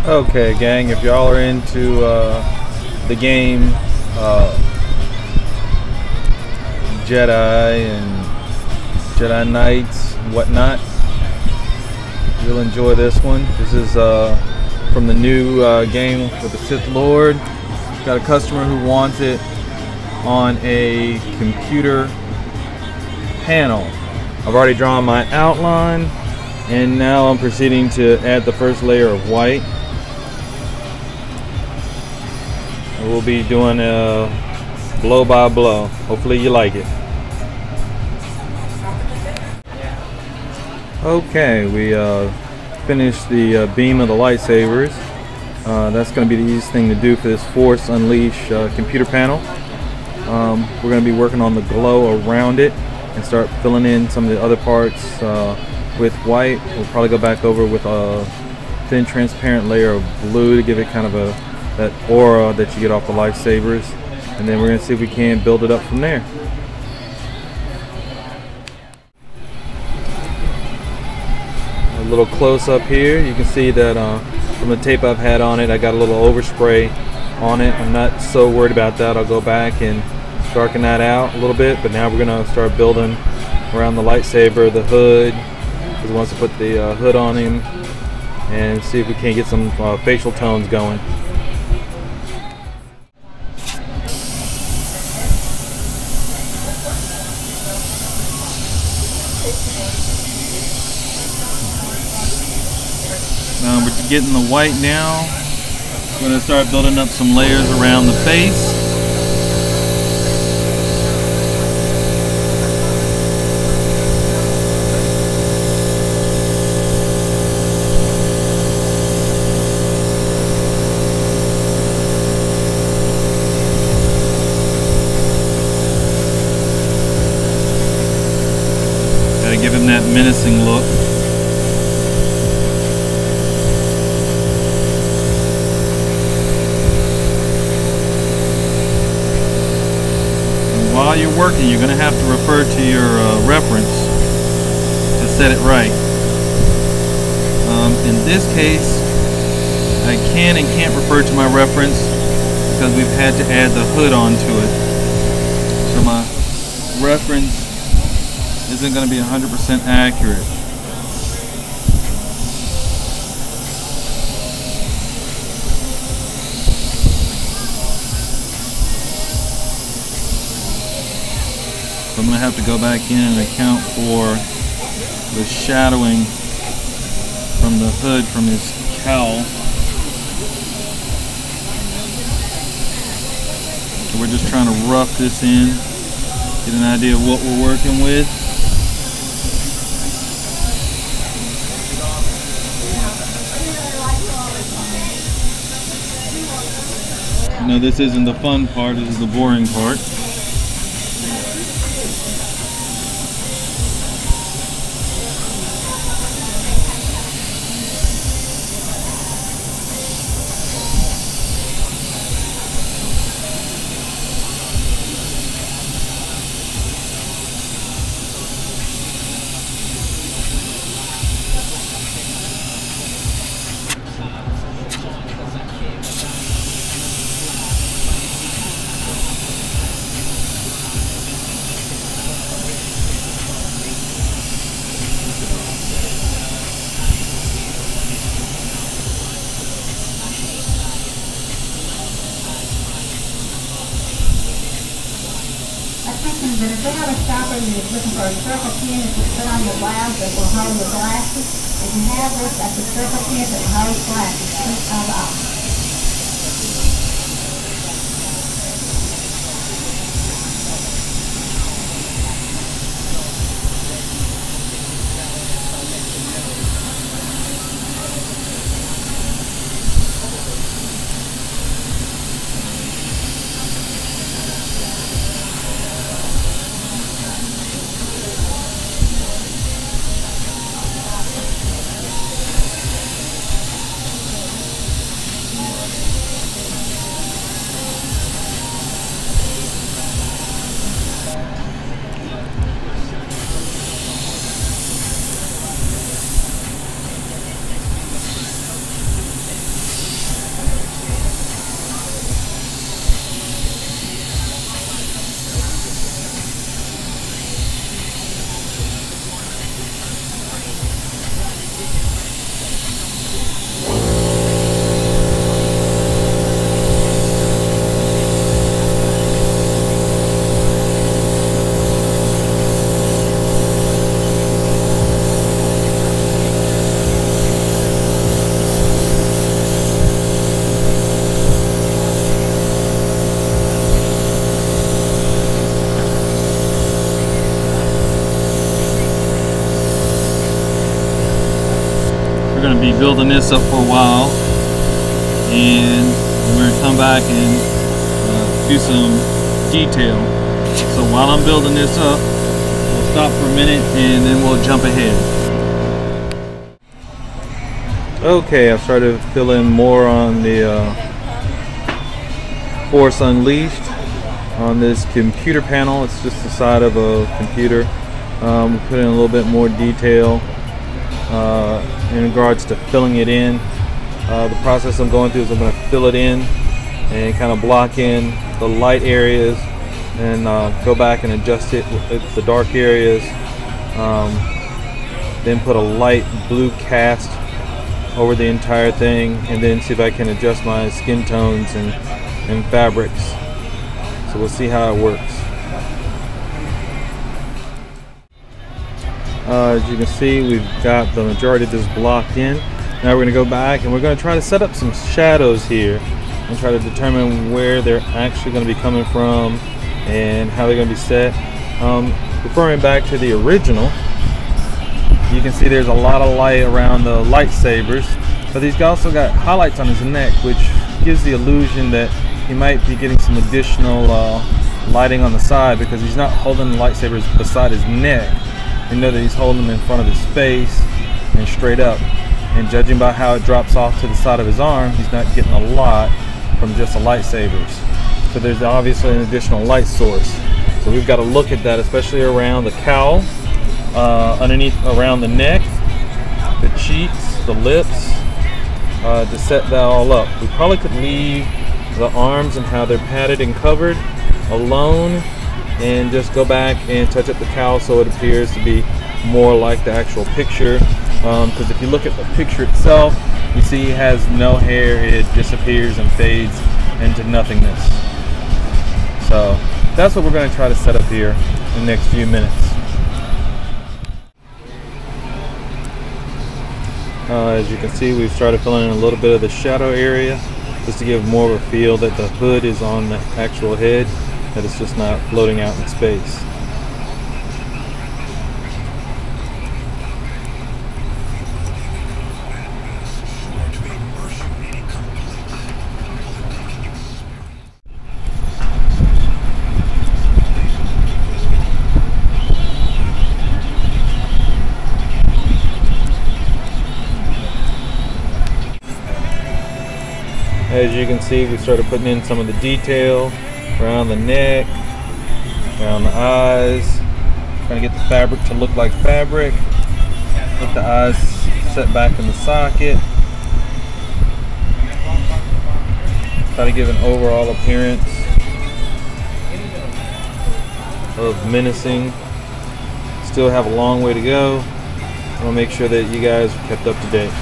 Okay, gang, if y'all are into the game Jedi and Jedi Knights and whatnot, you'll enjoy this one. This is from the new game with the Sith Lord. Got a customer who wants it on a computer panel. I've already drawn my outline, and now I'm proceeding to add the first layer of white. We'll be doing a blow by blow. Hopefully you like it. Okay, we finished the beam of the lightsabers. That's going to be the easiest thing to do for this Force Unleashed computer panel. We're going to be working on the glow around it and start filling in some of the other parts with white. We'll probably go back over with a thin transparent layer of blue to give it kind of that aura that you get off the lightsabers, and then we're going to see if we can build it up from there. A little close up here, you can see that from the tape I've had on it, I got a little overspray on it. I'm not so worried about that. I'll go back and darken that out a little bit, but now we're going to start building around the lightsaber, the hood, because he wants to put the hood on him, and see if we can get some facial tones going. We're getting the white now. We're going to start building up some layers around the face. Gotta give him that menacing look. While you're working, you're going to have to refer to your reference to set it right. In this case, I can and can't refer to my reference because we've had to add the hood onto it. So my reference isn't going to be 100% accurate. So I'm going to have to go back in and account for the shadowing from the hood from his cowl. So we're just trying to rough this in, get an idea of what we're working with. You know, this isn't the fun part, this is the boring part. But if they have a stopper and you're looking for a circle pin to put on your blouse that will hold your glasses, if you have this, that's a circle pin that holds glasses. Please hold off. be building this up for a while, and we're gonna come back and do some detail. So while I'm building this up, we'll stop for a minute and then we'll jump ahead. Okay, I've started to fill in more on the Force Unleashed on this computer panel. It's just the side of a computer. We put in a little bit more detail in regards to filling it in. The process I'm going through is I'm going to fill it in and kind of block in the light areas and go back and adjust it with the dark areas. Then put a light blue cast over the entire thing, and then see if I can adjust my skin tones and fabrics. So we'll see how it works. As you can see, we've got the majority of this blocked in. Now we're going to go back and we're going to try to set up some shadows here and try to determine where they're actually going to be coming from and how they're going to be set. Referring back to the original, you can see there's a lot of light around the lightsabers, but he's also got highlights on his neck, which gives the illusion that he might be getting some additional lighting on the side, because he's not holding the lightsabers beside his neck. You know that he's holding them in front of his face and straight up. And judging by how it drops off to the side of his arm, he's not getting a lot from just the lightsabers. So there's obviously an additional light source. So we've got to look at that, especially around the cowl, underneath, around the neck, the cheeks, the lips, to set that all up. We probably could leave the arms and how they're padded and covered alone, and just go back and touch up the cowl so it appears to be more like the actual picture. Because if you look at the picture itself, you see he has no hair. It disappears and fades into nothingness. So that's what we're going to try to set up here in the next few minutes. As you can see, we've started filling in a little bit of the shadow area just to give more of a feel that the hood is on the actual head, that it's just not floating out in space. As you can see, we started putting in some of the detail around the neck, around the eyes, trying to get the fabric to look like fabric, with the eyes set back in the socket. Try to give an overall appearance of menacing. Still have a long way to go. I want to make sure that you guys are kept up to date.